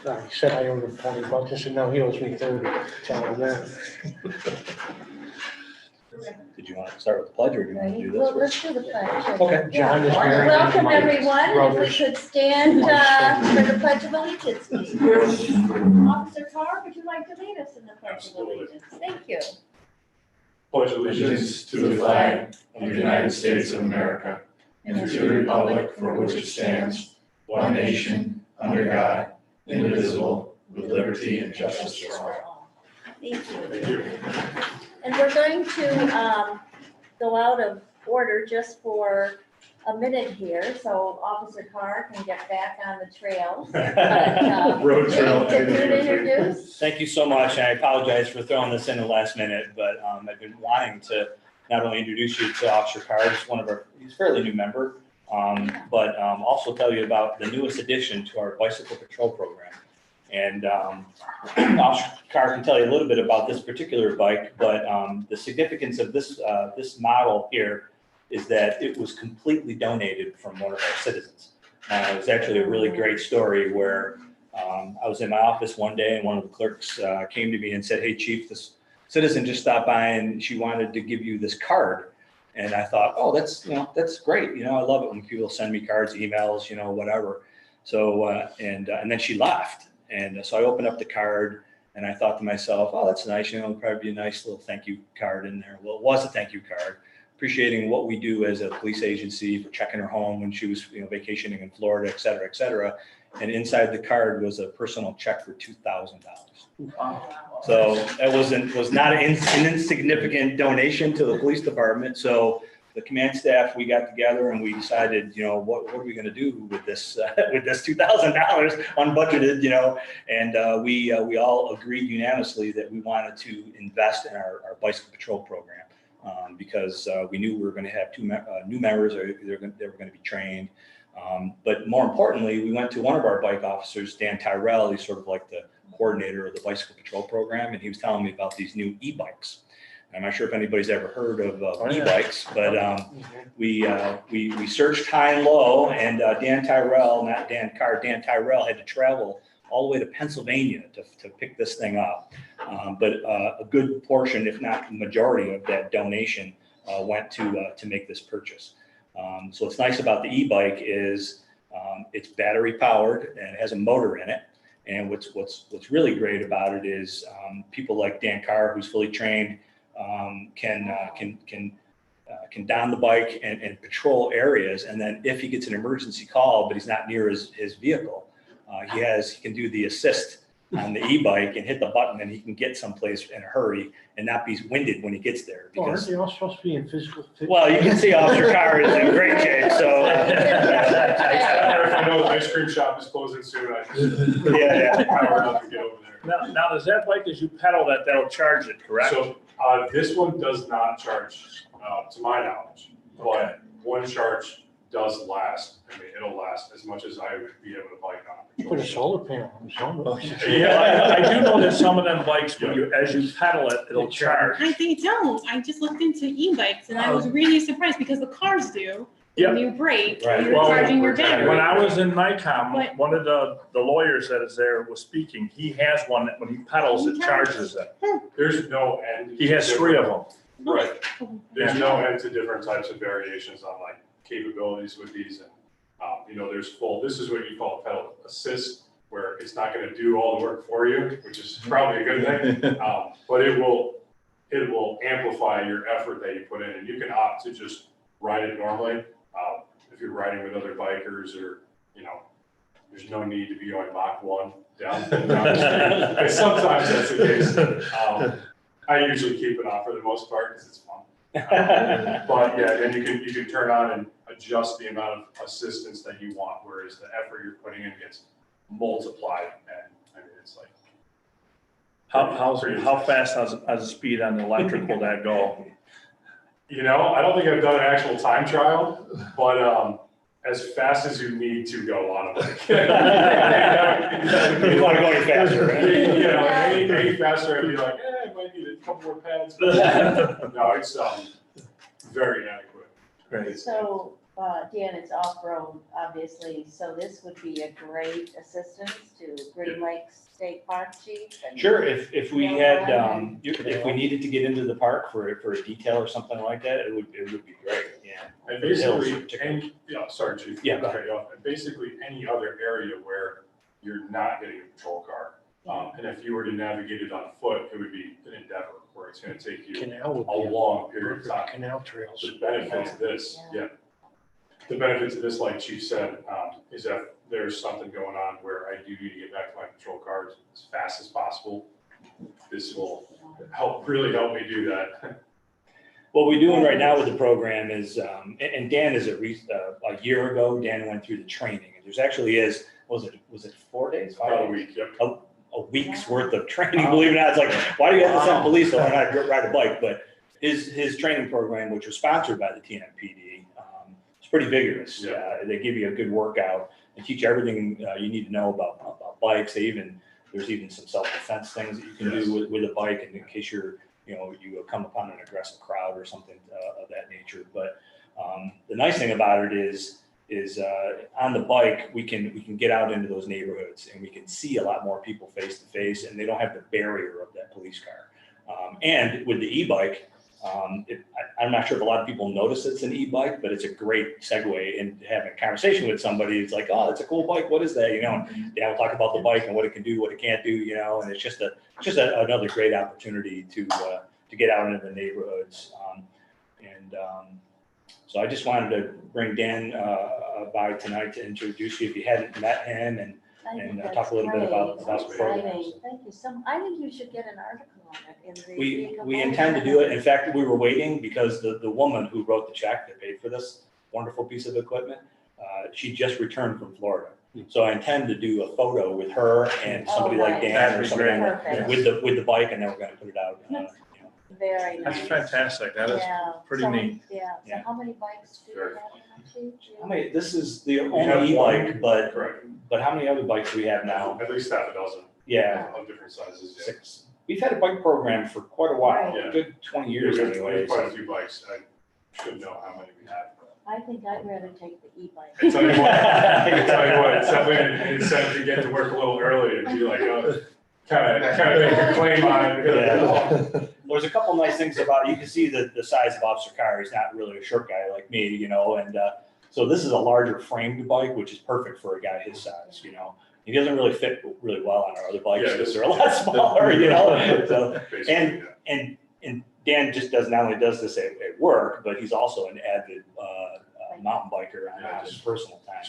He said I owed him $20. I said, no, he owes me 30. Tell him that. Did you want to start with the pledge or do you want to do this? Well, let's do the pledge. Okay. John is married. Welcome, My everyone. If we brothers. could stand for the Pledge of Allegiance, please. Officer Carr, would you like to lead us in the Pledge of Allegiance? Thank you. Pledge allegiance to the flag of the United States of America and to the republic for which it stands, one nation, under God, indivisible, with liberty and justice for all. Thank you. And we're going to go out of order just for a minute here, so Officer Carr can get back on the trail. Road trail. Can you introduce? Thank you so much. And I apologize for throwing this in the last minute, but I've been wanting to not only introduce you to Officer Carr, he's a fairly new member, but also tell you about the newest addition to our bicycle patrol program. And Officer Carr can tell you a little bit about this particular bike, but the significance of this model here is that it was completely donated from one of our citizens. It was actually a really great story where I was in my office one day and one of the clerks came to me and said, "Hey, Chief, this citizen just stopped by and she wanted to give you this card." And I thought, oh, that's great. I love it when people send me cards, emails, whatever. So, and then she left. And so I opened up the card and I thought to myself, oh, that's nice. It'll probably be a nice little thank you card in there. Well, it was a thank you card, appreciating what we do as a police agency for checking her home when she was, vacationing in Florida, et cetera, et cetera. And inside the card was a personal check for $2,000. Wow. So that was not an insignificant donation to the police department. So the command staff, we got together and we decided, what are we going to do with this $2,000 unbudgeted, and we all agreed unanimously that we wanted to invest in our bicycle patrol program because we knew we were going to have two new members, or they were going to be trained. But more importantly, we went to one of our bike officers, Dan Tyrell. He's sort of like the coordinator of the bicycle patrol program, and he was telling me about these new e-bikes. I'm not sure if anybody's ever heard of e-bikes, but we searched high and low, and Dan Tyrell, not Dan Carr, Dan Tyrell had to travel all the way to Pennsylvania to pick this thing up. But a good portion, if not the majority of that donation went to make this purchase. So what's nice about the e-bike is it's battery powered and it has a motor in it. And what's really great about it is people like Dan Carr, who's fully trained, can don the bike and patrol areas. And then if he gets an emergency call, but he's not near his vehicle, he can do the assist on the e-bike and hit the button, and he can get someplace in a hurry and not be winded when he gets there. Aren't Because they all supposed to be in physical fitness? well, you can see Officer Carr is in great shape. So If I know the ice cream shop is closing soon, I just yeah. power up and get over there. Now does that bike, as you pedal that'll charge it, correct? So this one does not charge, to my knowledge, Okay. but one charge does last. I mean, it'll last as much as I would be able to bike on. You put a solar panel on the shoulder. Yeah, I do know that some of them bikes, as you pedal it, it'll charge. They don't. I just looked into e-bikes and I was really surprised because the cars do. Yeah. When you brake, Right. you're Well, charging your When battery. I was in NICOM, But- one of the lawyers that is there was speaking. He has one that when he pedals, it charges it. There's no end. He has 3 of them. Right. There's no end to different types of variations on like capabilities with these. And, this is what you call pedal assist, where it's not going to do all the work for you, which is probably a good thing. But it will amplify your effort that you put in, and you can opt to just ride it normally. If you're riding with other bikers, or there's no need to be going Mach 1 down the street. But sometimes that's the case. I usually keep it off for the most part because it's fun. But yeah, then you can turn on and adjust the amount of assistance that you want, whereas the effort you're putting in gets multiplied. And I mean, it's like How fast does the speed on the electric will that go? I don't think I've done an actual time trial, but as fast as you need to go on a bike. You want to go any faster, right? Any faster, I'd be like, I might need a couple more pads. No, it's very adequate. Great. So Dan, it's off-road, obviously, so this would be a great assistance to Green Lakes State Park Chief. And Sure, if we had, if we needed to get into the park for a detail or something like that, it would be great, yeah. And For the hills basically, in particular. sorry, Chief. Yeah, go to cut you off. And basically, any other area where you're not getting a patrol car. And if you were to navigate it on foot, it would be an endeavor where it's gonna take you Canal would a be long period of perfect. time. Canal trails. The benefit to this, the benefit to this, like Chief said, is that there's something going on where I do need to get back to my patrol cars as fast as possible. This will really help me do that. What we're doing right now with the program is, and Dan is a year ago, Dan went through the training. And there's actually was it 4 days, 5 About a days? week, yep. A week's worth of training, believe it or not. It's like, why do you have to send police to learn how to ride a bike? But his training program, which was sponsored by the TNPD, it's pretty vigorous. Yeah. They give you a good workout and teach everything you need to know about bikes. There's even some self-defense things that you can do with a bike, and in case you come upon an aggressive crowd or something of that nature. But the nice thing about it is on the bike, we can get out into those neighborhoods and we can see a lot more people face to face, and they don't have the barrier of that police car. And with the e-bike, I'm not sure if a lot of people notice it's an e-bike, but it's a great segue into having a conversation with somebody. It's like, oh, it's a cool bike. What is that? And they will talk about the bike and what it can do, what it can't do, and it's just another great opportunity to get out into the neighborhoods. So I just wanted to bring Dan by tonight to introduce you if you hadn't met him and talk a little bit about the program. Thank you I think you should get an article on it in the. We intend to do it. In fact, we were waiting because the woman who wrote the check that paid for this wonderful piece of equipment, she just returned from Florida. So I intend to do a photo with her and somebody like Dan or somebody Perfect. with the bike, and then we're going to put it out. Very nice. That's fantastic. That is pretty neat. Yeah, so Yeah. how many bikes do you have, Chief? How many? This is the We have only one. e-bike, but Correct. how many other bikes do we have now? At least half a dozen. Yeah, Of different sizes. Yeah. 6. We've had a bike program for quite a while, Right. a good 20 years We have anyway. quite a few bikes. I should know how many we have. I think I'd rather take the e-bike. I tell you what, it's definitely an incentive to get to work a little early and be like, kind of make a claim on it. Yeah. There's a couple nice things about it. You can see the size of Officer Carr. He's not really a short guy like me, and so this is a larger framed bike, which is perfect for a guy his size, He doesn't really fit really well on our other bikes because they're a lot smaller, So, Basically, and Dan just not only does this at work, but he's also an avid mountain biker on his personal time.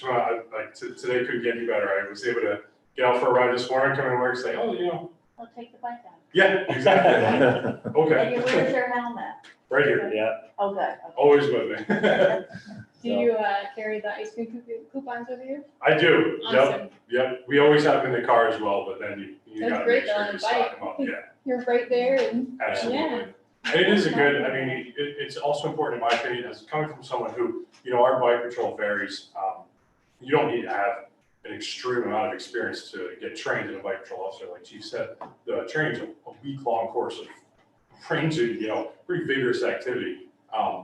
So today couldn't get any better. I was able to get out for a ride this morning, come into work, say, I'll take the bike out. yeah, exactly. Okay, And where's your helmet? right here, Yeah. Oh, good. always with me. Do you carry the ice cream coupons with you? I do, Awesome. yep. We always have them in the car as well, but then you That's gotta great make sure on you the stock bike. them up, yeah. You're right there and Absolutely. And it is it's also important in my opinion, as coming from someone who, our bike patrol varies. You don't need to have an extreme amount of experience to get trained in a bike patrol officer. Like Chief said, the training's a week-long course of ranging, pretty vigorous activity.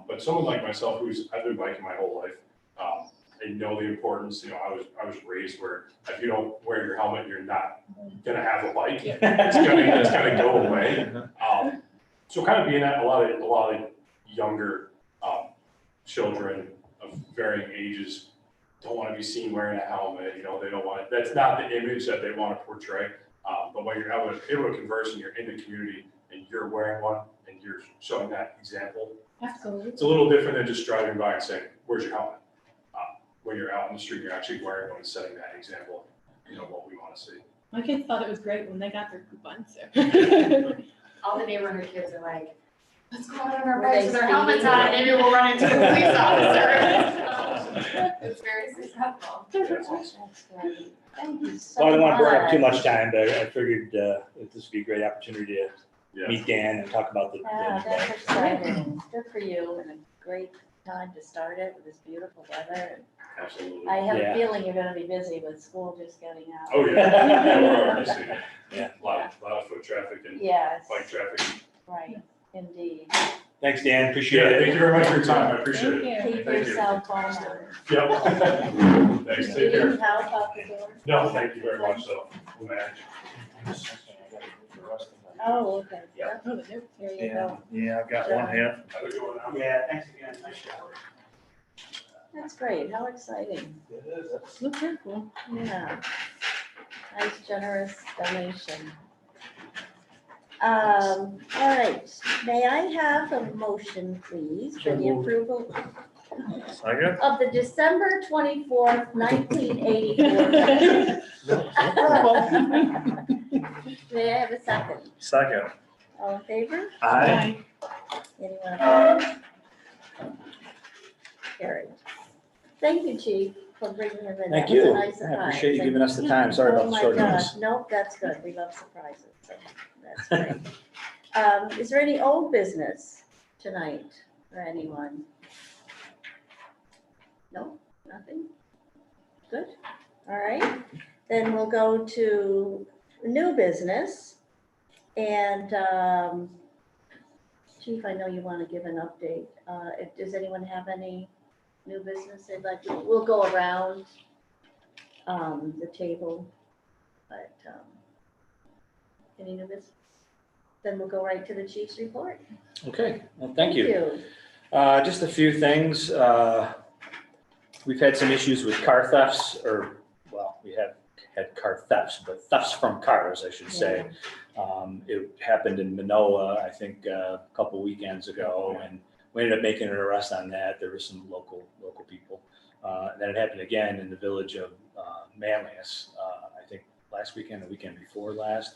But someone like myself, I've been biking my whole life, I know the importance, I was raised where if you don't wear your helmet, you're not gonna have a bike. It's gonna go away. So kind of being at a lot of younger children of varying ages don't want to be seen wearing a helmet. They don't want it. That's not the image that they want to portray. But when you're able to converse and you're in the community and you're wearing one and you're showing that example, absolutely. it's a little different than just driving by and saying, "Where's your helmet?" When you're out in the street, you're actually wearing one and setting that example. What we want to see. My kids thought it was great when they got their coupons. So. All the neighborhood kids are like, let's go out on our Were bikes they with our helmets speeding? on, and maybe we'll run into a police officer. It's very successful. That's awesome. That's great. Thank you so Well, I much. don't want to burn up too much time, but I figured that this would be a great opportunity to Yeah. meet Dan and talk about the. Yeah, that's exciting. Good for you and a great time to start it with this beautiful weather. Absolutely. I have Yeah. a feeling you're gonna be busy with school just getting out. Oh, yeah. We're already seeing it. Yeah. A lot of foot traffic and Yes, bike traffic. right, indeed. Thanks, Dan, Yeah, appreciate it. thank you very much for your time. I appreciate it. Thank you. Keep Thank you. yourself home. Yep. Thanks, You take care. need help out the door? No, thank you very much, so we'll manage. Oh, okay. Yeah. Oh, the note. Here you go. Yeah, I've got one here. Have a good one now. Yeah, thanks again, nice job. That's great. How exciting. Looks very cool. Yeah. Nice generous donation. All right. May I have a motion, please, for the approval Second? of the December 24th, 1984. May I have a second? Second. All in favor? Aye. Anyone opposed? Carried. Thank you, Chief, for bringing them in. Thank That was a you. nice I surprise. appreciate you giving us the time. Sorry about the short Oh, my notice. gosh. Nope, that's good. We love surprises. So that's great. Is there any old business tonight for anyone? No, nothing? Good. All right. Then we'll go to new business. And Chief, I know you want to give an update. Does anyone have any new business they'd like to, we'll go around the table, but any new business? Then we'll go right to the chief's report. Okay, well, thank you. Just a few things. We've had some issues with car thefts, or, well, we have had car thefts, but thefts from cars, I should say. It happened in Manoa, I think, a couple weekends ago, and we ended up making an arrest on that. There were some local people. And then it happened again in the village of Manlius, I think last weekend, the weekend before last.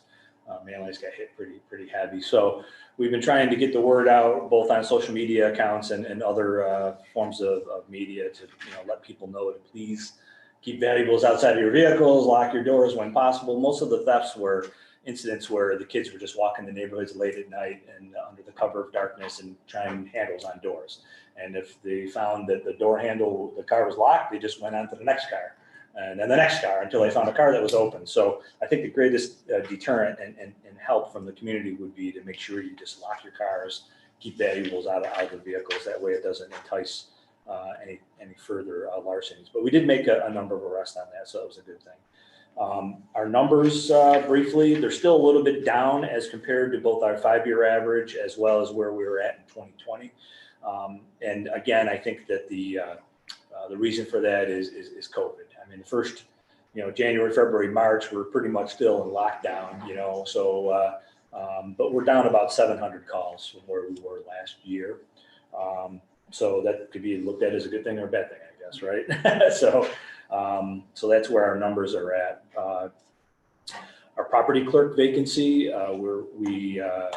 Manlius got hit pretty heavy. So we've been trying to get the word out both on social media accounts and other forms of media to let people know to please keep valuables outside of your vehicles, lock your doors when possible. Most of the thefts were incidents where the kids were just walking the neighborhoods late at night and under the cover of darkness and trying handles on doors. And if they found that the door handle, the car was locked, they just went on to the next car and then the next car until they found a car that was open. So I think the greatest deterrent and help from the community would be to make sure you just lock your cars, keep valuables out of the vehicles. That way it doesn't entice any further larcenies. But we did make a number of arrests on that, so that was a good thing. Our numbers, briefly, they're still a little bit down as compared to both our 5-year average as well as where we were at in 2020. And again, I think that the reason for that is COVID. I mean, the first, January, February, March, we're pretty much still in lockdown, so, but we're down about 700 calls from where we were last year. So that could be looked at as a good thing or a bad thing, I guess, right? So that's where our numbers are at. Our property clerk vacancy, we are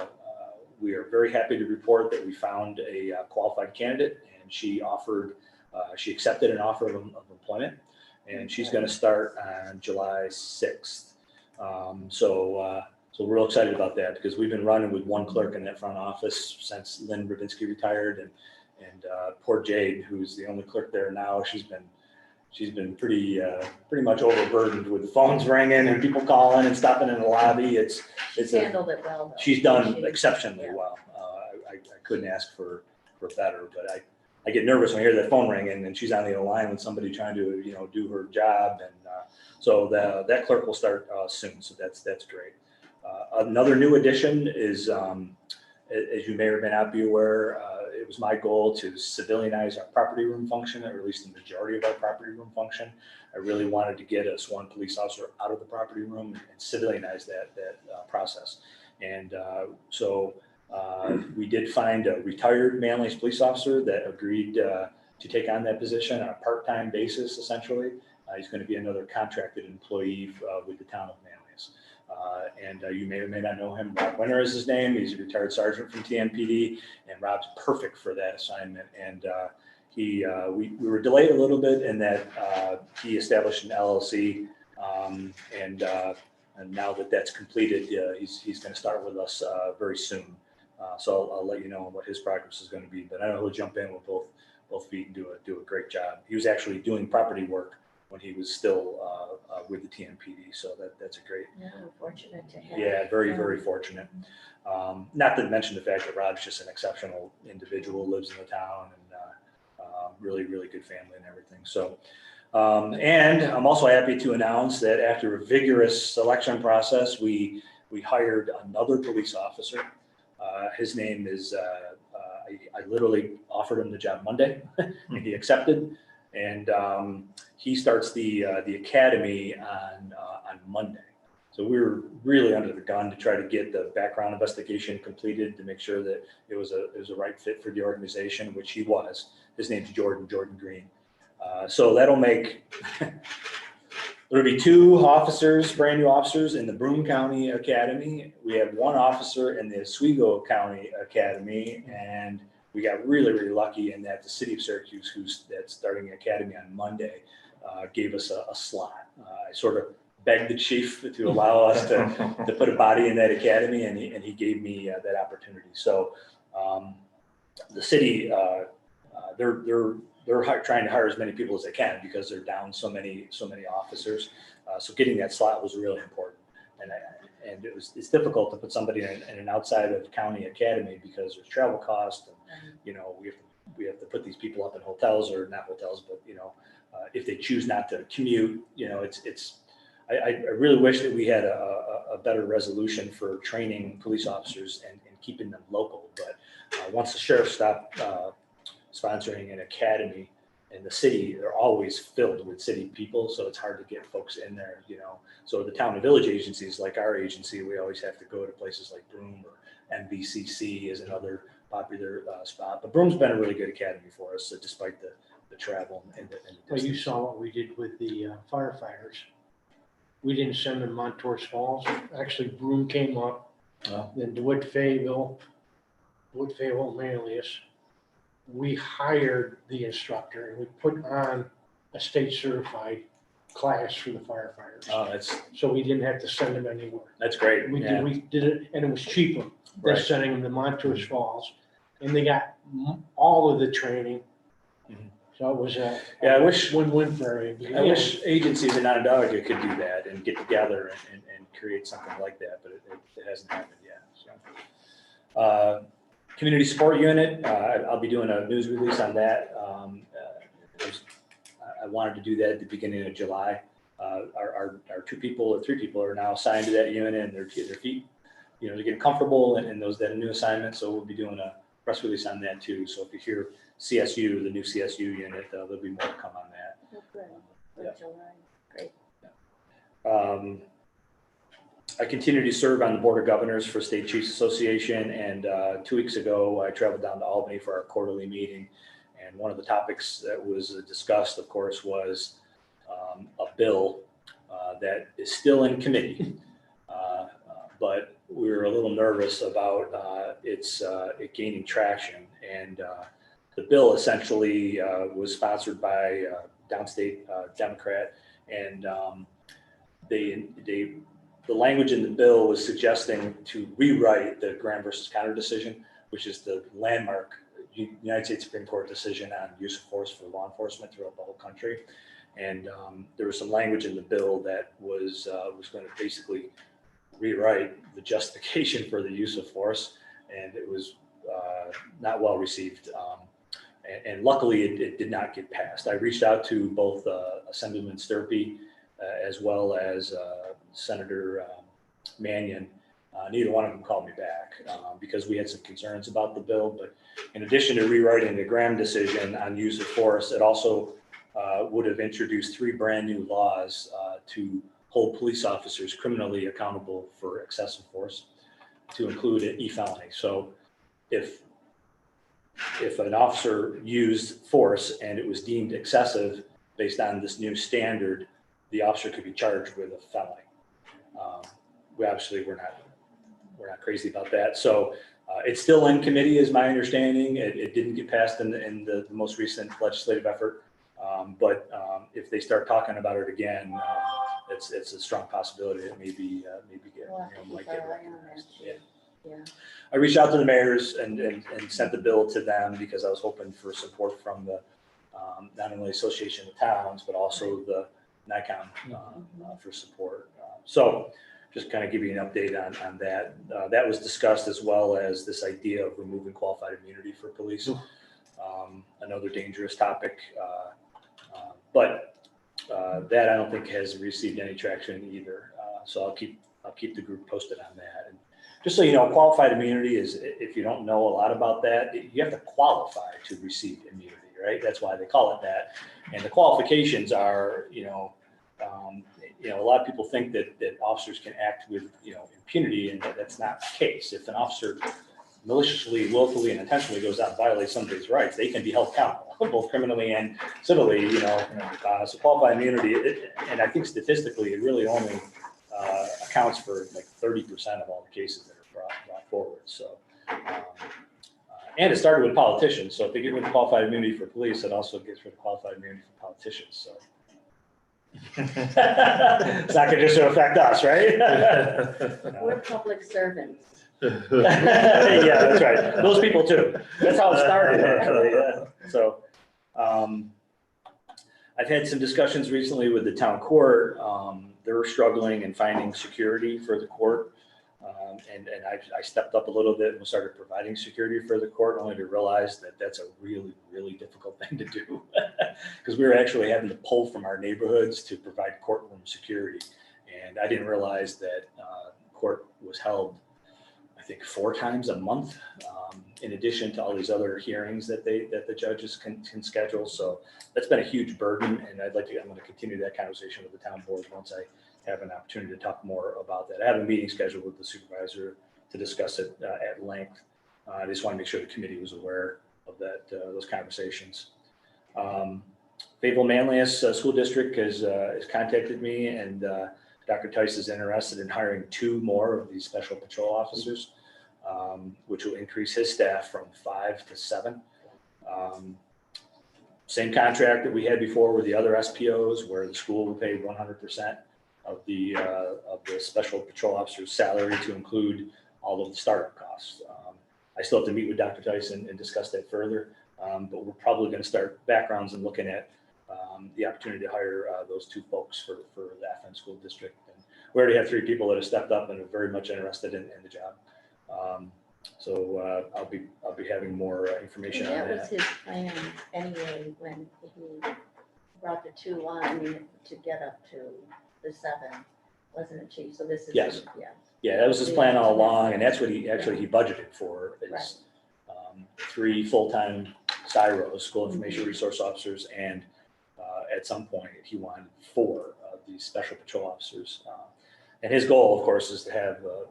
very happy to report that we found a qualified candidate, and she accepted an offer of employment, and she's going to start on July 6th. So we're real excited about that because we've been running with one clerk in that front office since Lynn Brzezinski retired, and poor Jade, who's the only clerk there now, she's been pretty much overburdened with the phones ringing and people calling and stopping in the lobby. She's handled it well, though. She's done exceptionally well. I couldn't ask for better, but I get nervous when I hear that phone ringing and she's on the other line with somebody trying to do her job, and so that clerk will start soon. So that's great. Another new addition is, as you may or may not be aware, it was my goal to civilianize our property room function, or at least the majority of our property room function. I really wanted to get a sworn police officer out of the property room and civilianize that process. And so we did find a retired Manlius police officer that agreed to take on that position on a part-time basis, essentially. He's going to be another contracted employee with the town of Manlius. And you may or may not know him. Rob Winter is his name. He's a retired sergeant from TNPD, and Rob's perfect for that assignment. And we were delayed a little bit in that he established an LLC, and now that that's completed, he's going to start with us very soon. So I'll let you know what his progress is going to be. But I know he'll jump in with both feet and do a great job. He was actually doing property work when he was still with the TMPD. So that's a great, Yeah, we're fortunate to have. yeah, very fortunate. Not to mention the fact that Rob's just an exceptional individual, lives in the town, and really good family and everything. So, and I'm also happy to announce that after a vigorous selection process, we hired another police officer. His name is, I literally offered him the job Monday and he accepted. And he starts the academy on Monday. So we were really under the gun to try to get the background investigation completed to make sure that it was a right fit for the organization, which he was. His name's Jordan Green. So that'll make, there'll be 2 officers, brand new officers in the Broome County Academy. We have 1 officer in the Oswego County Academy, and we got really lucky in that the city of Syracuse, that's starting the academy on Monday, gave us a slot. I sort of begged the chief to allow us to put a body in that academy, and he gave me that opportunity. So the city, they're trying to hire as many people as they can because they're down so many officers. So getting that slot was really important, and it's difficult to put somebody in an outside of county academy because there's travel costs, and we have to put these people up in hotels, or not hotels, but if they choose not to commute, I really wish that we had a better resolution for training police officers and keeping them local. But once the sheriff stopped sponsoring an academy in the city, they're always filled with city people, so it's hard to get folks in there. So the town and village agencies, like our agency, we always have to go to places like Broome, or MVCC is another popular spot. But Broome's been a really good academy for us, despite the travel and the Well, you distance. saw what we did with the firefighters. We didn't send them Montours Falls. Actually, Broome came up, Oh. then DeWitt Fayetteville, Manlius. We hired the instructor and we put on a state certified class for the firefighters. Oh, So we didn't have to send them anywhere. that's great. We Yeah. did it, and it was cheaper than Right. sending them to Montours Falls. And they got all of the training. Mhm. So it was a Yeah, I wish- win-win for everybody. I wish agencies in Onondaga could do that and get together and create something like that, but it hasn't happened yet. So, community support unit, I'll be doing a news release on that. I wanted to do that at the beginning of July. Our 2 people or 3 people are now assigned to that unit, and they're getting their feet, they're getting comfortable and those that are new assignments. So we'll be doing a press release on that too. So if you hear CSU, the new CSU unit, there'll be more to come on that. Oh, good. Yeah. Good July. Great. I continue to serve on the Board of Governors for State Chiefs Association, and 2 weeks ago, I traveled down to Albany for our quarterly meeting. And one of the topics that was discussed, of course, was a bill that is still in committee. But we were a little nervous about it gaining traction. And the bill essentially was sponsored by downstate Democrat, and the language in the bill was suggesting to rewrite the Graham versus Connor decision, which is the landmark United States Supreme Court decision on use of force for law enforcement throughout the whole country. And there was some language in the bill that was going to basically rewrite the justification for the use of force, and it was not well received. And luckily, it did not get passed. I reached out to both Assemblyman Sturpey as well as Senator Mannion. Neither one of them called me back because we had some concerns about the bill. But in addition to rewriting the Graham decision on use of force, it also would have introduced 3 brand new laws to hold police officers criminally accountable for excessive force, to include an e-felony. So if an officer used force and it was deemed excessive based on this new standard, the officer could be charged with a felony. We obviously we're not crazy about that. So it's still in committee, is my understanding. It didn't get passed in the most recent legislative effort, but if they start talking about it again, it's a strong possibility that maybe get We'll have to might keep get our eye on recognized. that. Yeah. Yeah. I reached out to the mayors and sent the bill to them because I was hoping for support from the not only Association of Towns, but also the NICOM for support. So just kind of give you an update on that. That was discussed, as well as this idea of removing qualified immunity for police. Another dangerous topic, but that I don't think has received any traction either. So I'll keep the group posted on that. And just so you know, qualified immunity is, if you don't know a lot about that, you have to qualify to receive immunity, right? That's why they call it that. And the qualifications are, a lot of people think that officers can act with, impunity, and that's not the case. If an officer maliciously, willfully, and intentionally goes out and violates somebody's rights, they can be held accountable, both criminally and civilly, so qualified immunity, and I think statistically, it really only accounts for like 30% of all the cases that are brought forward. So, and it started with politicians. So if they get rid of qualified immunity for police, it also gets rid of qualified immunity for politicians. So it's not going to just affect us, right? We're public servants. Yeah, that's right. Those people too. That's how it started, actually. Yeah. So I've had some discussions recently with the town court. They're struggling and finding security for the court. And I stepped up a little bit and started providing security for the court, only to realize that that's a really, really difficult thing to do. Because we were actually having to pull from our neighborhoods to provide courtroom security. And I didn't realize that court was held, I think, 4 times a month, in addition to all these other hearings that the judges can schedule. So that's been a huge burden, and I'm going to continue that conversation with the town board once I have an opportunity to talk more about that. I have a meeting scheduled with the supervisor to discuss it at length. I just want to make sure the committee was aware of that, those conversations. Fayetteville Manlius School District has contacted me, and Dr. Tice is interested in hiring 2 more of these special patrol officers, which will increase his staff from 5 to 7. Same contract that we had before with the other SPOs, where the school will pay 100% of the special patrol officer's salary, to include all of the startup costs. I still have to meet with Dr. Tice and discuss that further, but we're probably going to start backgrounds and looking at the opportunity to hire those 2 folks for the FN school district. And we already have 3 people that have stepped up and are very much interested in the job. So I'll be having more information on That that. was his plan anyway, when he brought the 2 on to get up to the 7, wasn't it, Chief? So this is. Yes. Yeah. Yeah, that was his plan all along, and that's what he budgeted for, is Right. 3 full-time SIROs, school information resource officers, and at some point he wanted 4 of these special patrol officers. And his goal, of course, is to have a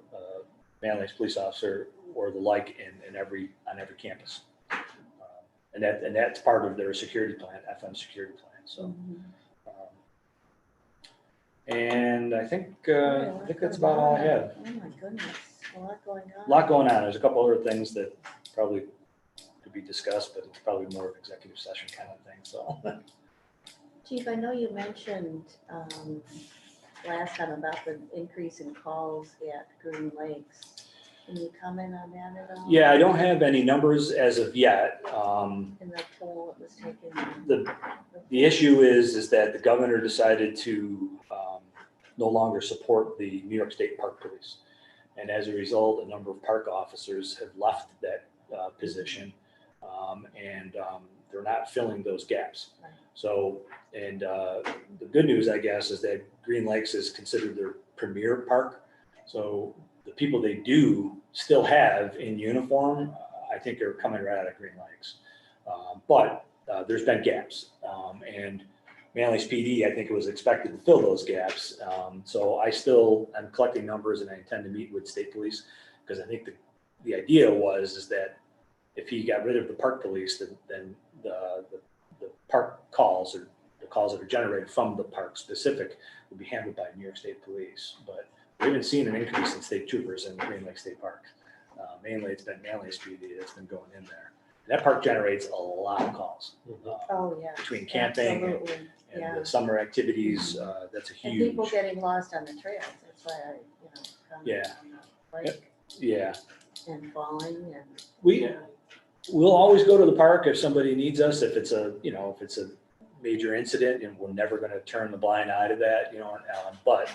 Manlius police officer or the like on every campus, and that's part of their security plan, FM security plan. So. And I think that's about all I have. Oh my goodness, a lot going on. A lot going on. There's a couple other things that probably could be discussed, but it's probably more of an executive session kind of thing. So, Chief, I know you mentioned last time about the increase in calls at Green Lakes. Can you comment on that at all? yeah, I don't have any numbers as of yet. In the poll that was taken. The issue is that the governor decided to no longer support the New York State Park Police. And as a result, a number of park officers have left that position, and they're not filling those gaps. Right. So, and the good news, I guess, is that Green Lakes is considered their premier park. So the people they do still have in uniform, I think are coming right out of Green Lakes. But there's been gaps, and Manlius PD, I think it was expected to fill those gaps. So I'm collecting numbers, and I intend to meet with state police, because I think the idea is that if he got rid of the park police, then the park calls, or the calls that are generated from the park specific, would be handled by New York State Police. But we haven't seen an increase in state troopers in Green Lake State Park. Mainly it's been Manlius PD that's been going in there. That park generates a lot of calls. Oh, yeah. Between camping Absolutely. and Yeah. the summer activities, that's a And huge. people getting lost on the trails, that's why I, comment Yeah. on the bike Yeah, and falling and. we'll always go to the park if somebody needs us. If it's a major incident, and we're never gonna turn the blind eye to that, but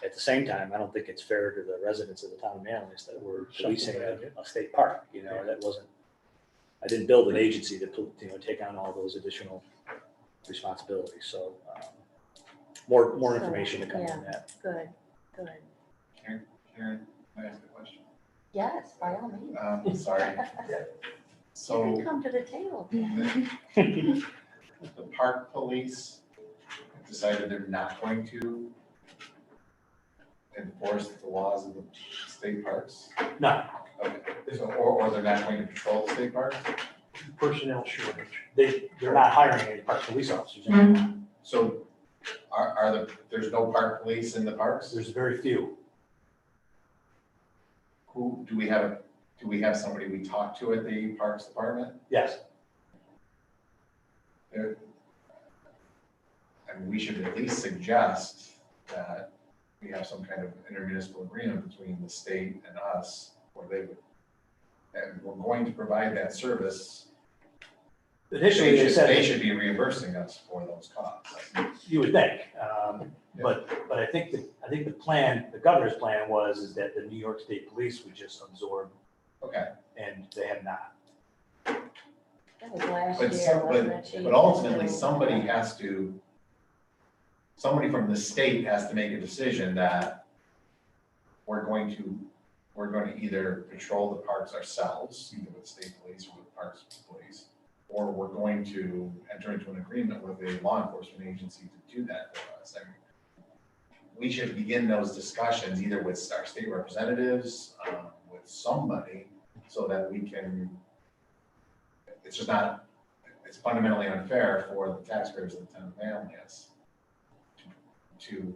at the same time, I don't think it's fair to the residents of the town of Manlius that we're policing a state park, that wasn't, I didn't build an agency to, take on all those additional responsibilities, so, more information to come on that. Good, good. Karen, can I ask a question? Yes, by all means. Sorry. You can So come to the table. the park police decided they're not going to enforce the laws of the state parks? No, Okay. Or they're not going to patrol the state parks? Personnel shortage. they're not hiring any park police officers Mm-hmm. anymore. So there's no park police in the parks? There's very few. Who, do we have somebody we talk to at the Parks Department? Yes, And we should at least suggest that we have some kind of intermunicipal agreement between the state and us, where they would, and we're going to provide that service. initially they They said, should be reimbursing us for those costs. you would think, but I think the plan, the governor's plan is that the New York State Police would just absorb, Okay, and they have not. That was last but year, wasn't it, Chief? but ultimately, somebody from the state has to make a decision that we're going to either patrol the parks ourselves, either with state police or with parks police, or we're going to enter into an agreement with a law enforcement agency to do that for us. And we should begin those discussions either with our state representatives, with somebody, so that we can, it's fundamentally unfair for the taxpayers of the town of Manlius to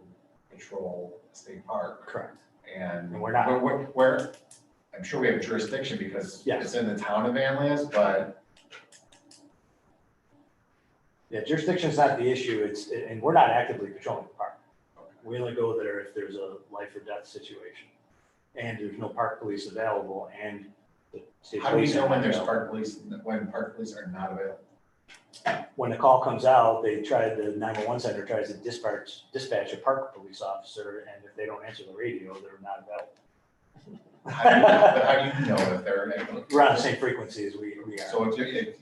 patrol a state park. Correct. And And we're not. We're, I'm sure we have jurisdiction because Yes. it's in the town of Manlius, but Yeah, jurisdiction's not the issue, and we're not actively patrolling the park. We only go there if there's a life or death situation, and there's no park police available, and the state how do you police know are when not there's available. park police, when park police are not available? When the call comes out, the 911 center tries to dispatch a park police officer, and if they don't answer the radio, they're not available. But how do you know if they're? We're on the same frequency as we are. So if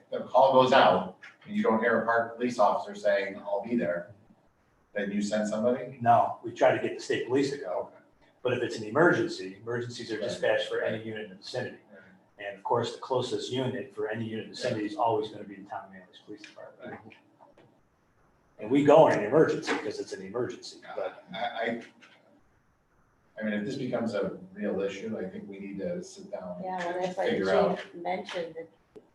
the call goes out and you don't hear a park police officer saying, I'll be there, then you send somebody? No, we try to get the state police to go, Okay. but if it's an emergency, emergencies are dispatched for any unit in the vicinity. And of course, the closest unit for any unit in the vicinity is always going to be the town of Manlius Police Department. And we go in an emergency because it's an emergency, but I mean, if this becomes a real issue, I think we need to sit down Yeah, well, and that's like figure out. Chief mentioned that,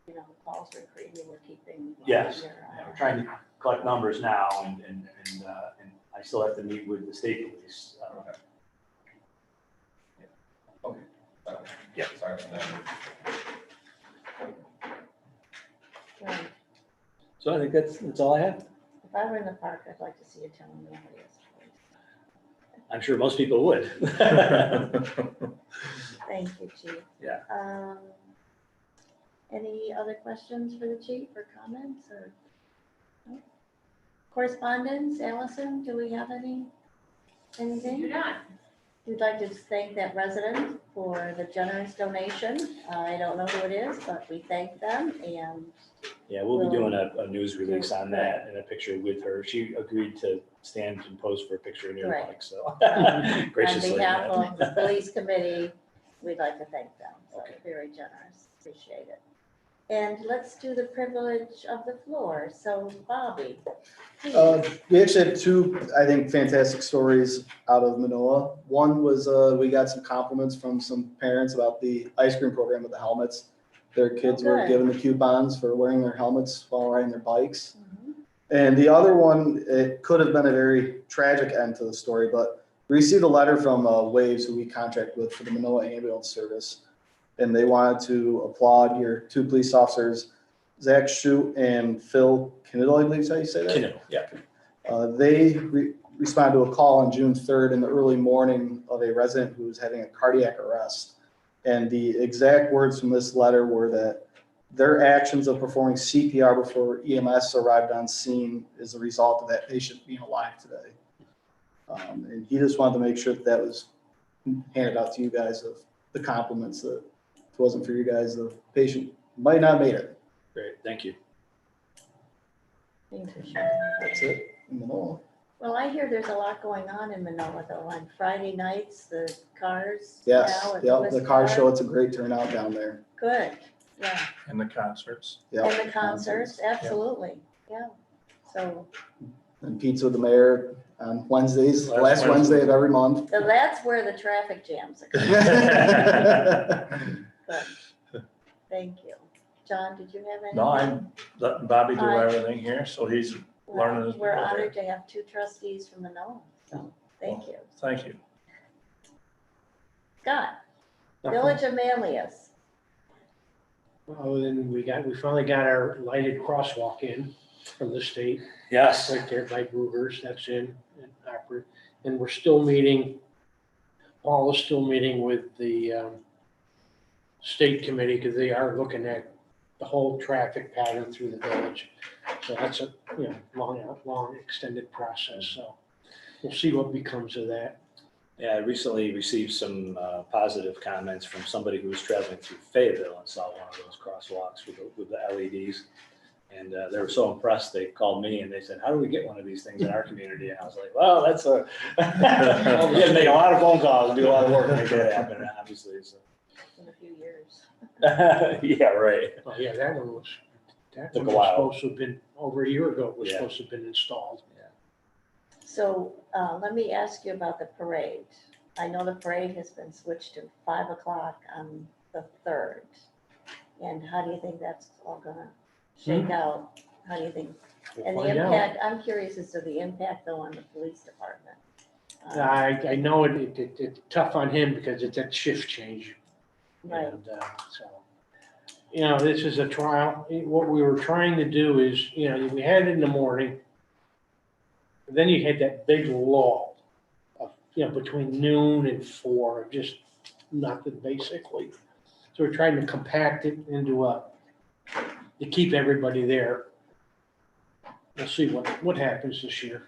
the calls were created, we're keeping. Yes. your, yeah, we're trying to collect numbers now, and I still have to meet with the state police. Yeah. Sorry about that. Right. So I think that's all I have. If I were in the park, I'd like to see a town Manlius. I'm sure most people would. Thank you, Chief. Yeah. Any other questions for the chief or comments or? No? Correspondence, Allison, do we have anything? You're not. We'd like to thank that resident for the generous donation. I don't know who it is, but we thank them and Yeah, we'll be doing a news release on that and a picture with her. She agreed to stand and pose for a picture near the Right. mic, so on graciously. behalf of the police committee, we'd like to thank them. So Okay. very generous, appreciate it. And let's do the privilege of the floor. So Bobby, please. We actually have two, I think, fantastic stories out of Manoa. One was we got some compliments from some parents about the ice cream program with the helmets. Their kids were good. given the coupons for wearing their helmets while riding their bikes. Mhm. And the other one, it could have been a very tragic end to the story, but we received a letter from Waves, who we contract with for the Manoa ambulance service. And they wanted to applaud your two police officers, Zach Shute and Phil Kniddle, I believe is how you say that. Kniddle, yeah. They responded to a call on June 3rd in the early morning of a resident who was having a cardiac arrest. And the exact words from this letter were that their actions of performing CPR before EMS arrived on scene is a result of that patient being alive today. And he just wanted to make sure that that was handed out to you guys of the compliments that if it wasn't for you guys, the patient might not have made it. Great, thank you. Thanks for sharing. That's it. In Manoa. Well, I hear there's a lot going on in Manoa though, on Friday nights, the cars. Yes, now at yep, the West car Park. show, it's a great turnout down there. Good, yeah, And the concerts. Yep. and the concerts, absolutely, yeah. So, And pizza with the mayor on Wednesdays, Last last Wednesday of every month. so that's where the traffic jams occur. Good. Thank you. John, did you have anything? No, I'm letting Bobby do Aye. everything here, so he's learning his. We're honored to have 2 trustees from Manoa, so thank you. Thank you. Scott, Village of Manlius. Well, then we finally got our lighted crosswalk in from the state, Yes, right there by Brugger's, that's in operate. And we're still meeting, Paul is still meeting with the state committee because they are looking at the whole traffic pattern through the village. So that's a, long extended process, so we'll see what becomes of that. yeah, I recently received some positive comments from somebody who was traveling through Fayetteville and saw one of those crosswalks with the LEDs. And they were so impressed, they called me and they said, how do we get one of these things in our community? And I was like, well, that's we had to make a lot of phone calls and do a lot of work to make that happen, obviously, so. In a few years. Yeah, right. Oh, yeah, that one was Took a while. supposed to have been, over a year ago, it was Yeah. supposed to have been installed. So let me ask you about the parade. I know the parade has been switched to 5 o'clock on the 3rd. And how do you think that's all gonna shake out? How do you think? We'll And the find out. impact, I'm curious as to the impact though on the police department. I know it's tough on him because it's a shift change. Right, And so, this is a trial. What we were trying to do is, we had it in the morning. Then you had that big lull of, between noon and 4, just nothing basically. So we're trying to compact it into to keep everybody there. We'll see what happens this year.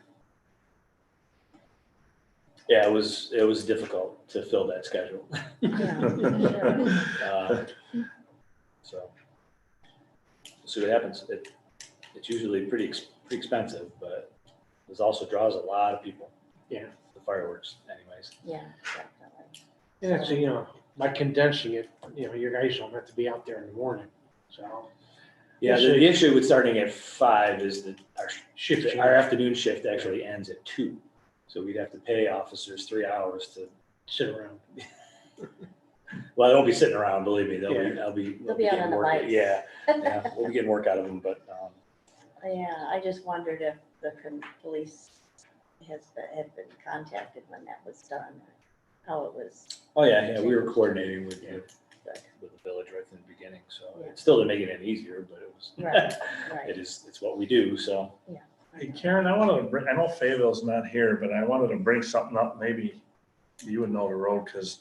Yeah, it was difficult to fill that schedule. yeah, sure. So we'll see what happens. It's usually pretty expensive, but this also draws a lot of people. Yeah. The fireworks anyways. Yeah, definitely. And that's, by condensing it, your guys don't have to be out there in the morning, so. Yeah, We'll see. the issue with starting at 5 is that Shift change. our afternoon shift actually ends at 2. So we'd have to pay officers 3 hours to, Sit around. well, they won't be sitting around, believe me, They'll be out getting on the work. bikes. Yeah, we'll be getting work out of them, but, Yeah, I just wondered if the police had been contacted when that was done, how it was. oh yeah, we were coordinating with Good. the village right from the beginning, so Yeah. it still didn't make it any easier, but it was, Right, right. it's what we do, so. Hey Karen, I wanted to bring, I know Fayetteville's not here, but I wanted to bring something up, maybe you would know the road, because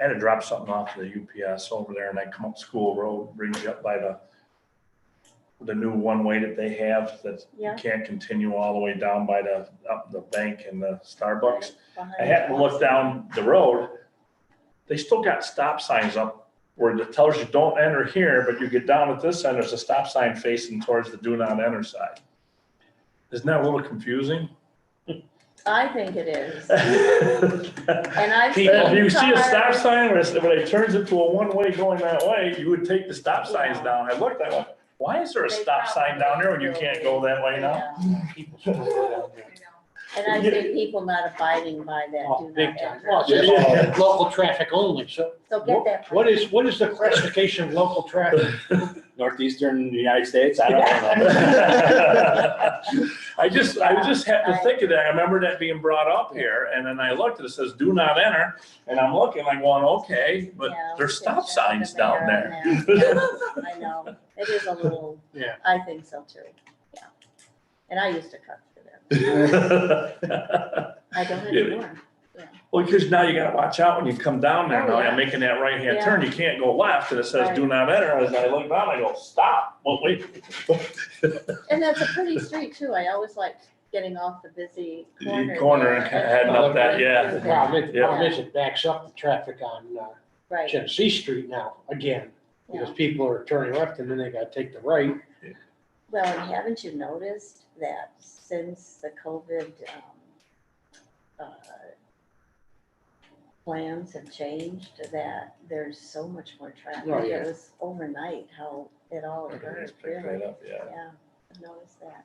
I had to drop something off to the UPS over there, and I come up School Road, brings you up by the new one-way that they have, that you Yeah. can't continue all the way down by up the bank and the Starbucks. Behind I had to look down the road, they still got stop signs up where it tells you don't enter here, but you get down at this end, there's a stop sign facing towards the do not enter side. Isn't that a little confusing? I think it is. And I've seen If you see a stop cars- sign when it turns into a one-way going that way, you would take the stop signs down. I looked, I went, why is there a They stop sign down there when you probably can't go that way now? Yeah. People still go down there. And I see people not abiding by that, Oh, do big not time. enter. Well, it's Yeah. just local traffic only, so So get that. what is the classification of local traffic? Northeastern United States, I don't know. I just have to think of that. I remember that being brought up here, and then I looked and it says, do not enter. And I'm looking, like, going, okay, but Yeah, there's we can stop check signs the down mayor there. on that. Yeah, I know, it is a little, Yeah. I think so too, yeah. And I used to cut through there. I don't Yeah. anymore. Yeah. Well, because now you gotta watch out when you come down there Oh, now, yeah. you're making that right-hand Yeah. turn, you can't go left, and it says do Right. not enter, as I look down, I go, stop, well, wait. And that's a pretty street too. I always liked getting off the busy corner. Corner there and heading up that, yeah. The problem Yeah. is it backs up the traffic on Right, Genesee Street now, again, because yeah. people are turning left and then they gotta take the right. Well, and haven't you noticed that since the COVID, plans have changed, that there's so much more traffic? Oh, yeah. It was overnight how it all occurred, Just pick right really. up, yeah. Yeah, I've noticed that.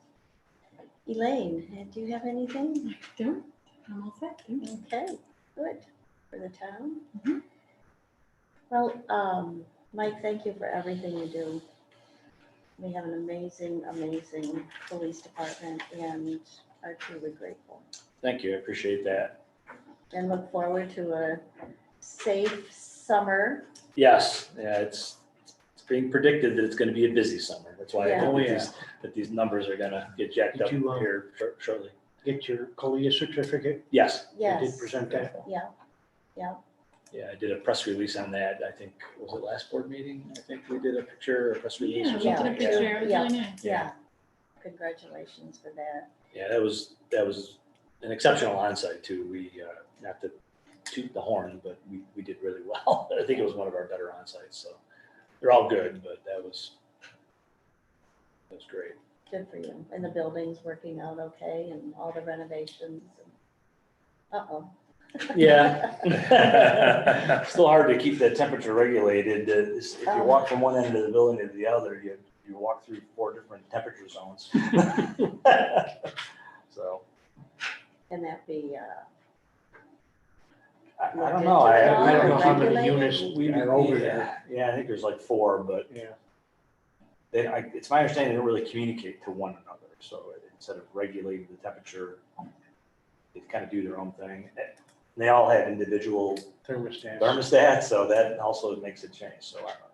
Elaine, do you have anything? Don't, I'm all set. Thank you. Okay, good, for the town. Mhm. Well, Mike, thank you for everything you do. We have an amazing, amazing police department and are truly grateful. Thank you, I appreciate that. And look forward to a safe summer. Yes, yeah, it's being predicted that it's gonna be a busy summer. That's why I Yeah. hope Oh, that yeah. these numbers are gonna get jacked Did up you, here shortly. Get your CALIA certificate. Yes, You did Yes, present that. yeah, yeah, I did a press release on that, I think, was it last board meeting? I think we did a picture, a press release Yeah, or we did a something. picture, it was Yeah. really nice. yeah. Congratulations for that. Yeah, that was an exceptional onsite too. We, not to toot the horn, but we did really well. I think it was one of our better onsites, so they're all good, but that was great. Good for you. And the building's working out okay and all the renovations. Uh-oh. Yeah. Still hard to keep the temperature regulated. If you walk from one end of the building to the other, you walk through 4 different temperature zones. So, Can that be, I don't know. I don't know how many Regulated? units are over there. Yeah, I think there's like 4, but Yeah. it's my understanding they don't really communicate to one another. So instead of regulating the temperature, they kind of do their own thing. They all have individual thermostats, so that also makes it change. So I don't know.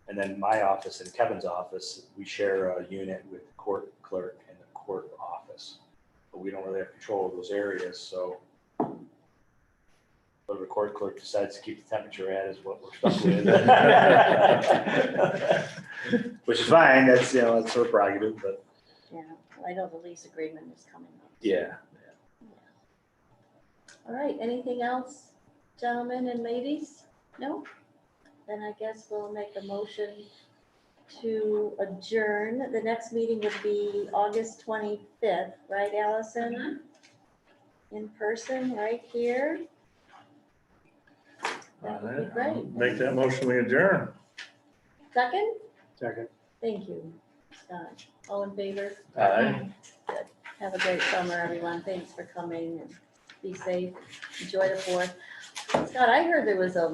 And then my office and Kevin's office, we share a unit with the court clerk and the court office, but we don't really have control of those areas. So whatever court clerk decides to keep the temperature at is what we're stuck with. Which is fine. That's, it's her prerogative, but yeah, I know the lease agreement is coming up. yeah. All right, anything else, gentlemen and ladies? No? Then I guess we'll make a motion to adjourn. The next meeting would be August 25th, right, Allison? In person, right here. That would be great. Make that motion, we adjourn. Second? Second. Thank you, Scott. All in favor? Aye. Have a great summer, everyone. Thanks for coming and be safe. Enjoy the 4th. Scott, I heard there was a